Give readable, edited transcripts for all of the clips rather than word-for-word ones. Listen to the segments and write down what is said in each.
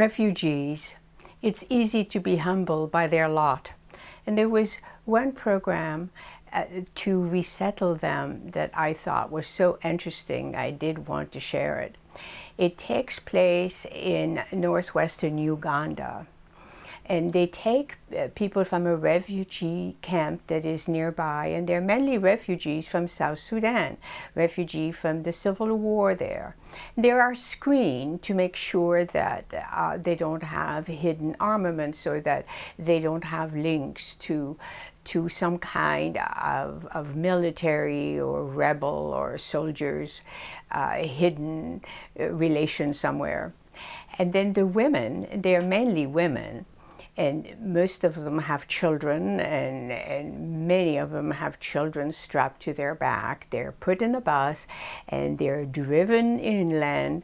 refugees, it's easy to be humbled by their lot. And there was one program to resettle them that I thought was so interesting, I did want to share it. It takes place in northwestern Uganda. And they take people from a refugee camp that is nearby, and they're mainly refugees from South Sudan, refugees from the civil war there. They are screened to make sure that they don't have hidden armaments, or that they don't have links to some kind of military or rebel or soldiers hidden relation somewhere. And then the women, they're mainly women, and most of them have children, and many of them have children strapped to their back. They're put in a bus and they're driven inland,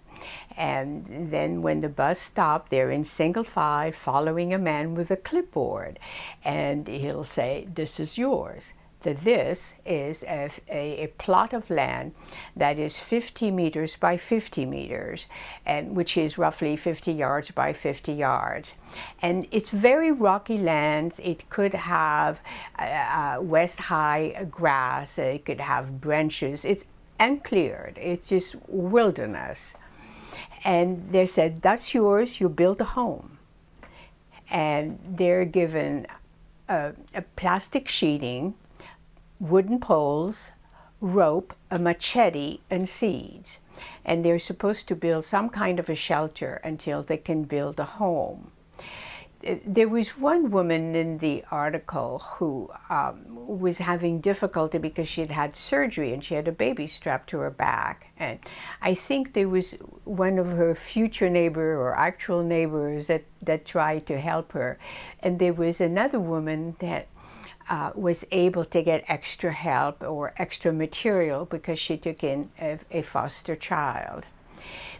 and then when the bus stops, they're in single file following a man with a clipboard, and he'll say, "This is yours." That this is a plot of land that is 50 meters by 50 meters, and which is roughly 50 yards by 50 yards. And it's very rocky lands. It could have waist-high grass. It could have branches. It's uncleared. It's just wilderness. And they said, "That's yours. You build a home." And they're given a plastic sheeting, wooden poles, rope, a machete, and seeds. And they're supposed to build some kind of a shelter until they can build a home. There was one woman in the article who was having difficulty because she had had surgery and she had a baby strapped to her back. And I think there was one of her future neighbor or actual neighbors that tried to help her. And there was another woman that was able to get extra help or extra material because she took in a foster child.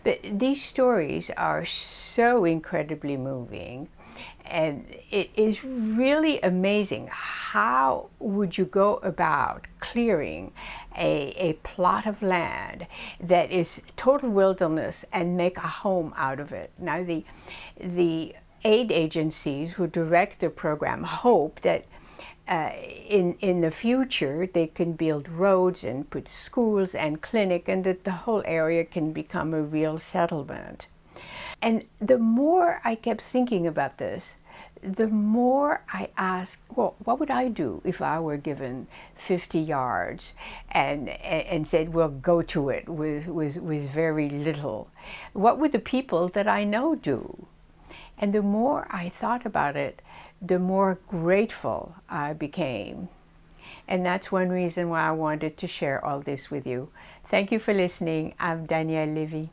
But these stories are so incredibly moving, and it is really amazing how would you go about clearing a plot of land that is total wilderness and make a home out of it. Now the aid agencies who direct the program hope that in the future they can build roads and put schools and clinic, and that the whole area can become a real settlement. And the more I kept thinking about this, the more I asked, well, what would I do if I were given 50 yards and said, well, go to it with very little? What would the people that I know do? And the more I thought about it, the more grateful I became. And that's one reason why I wanted to share all this with you. Thank you for listening. I'm Danielle Levy.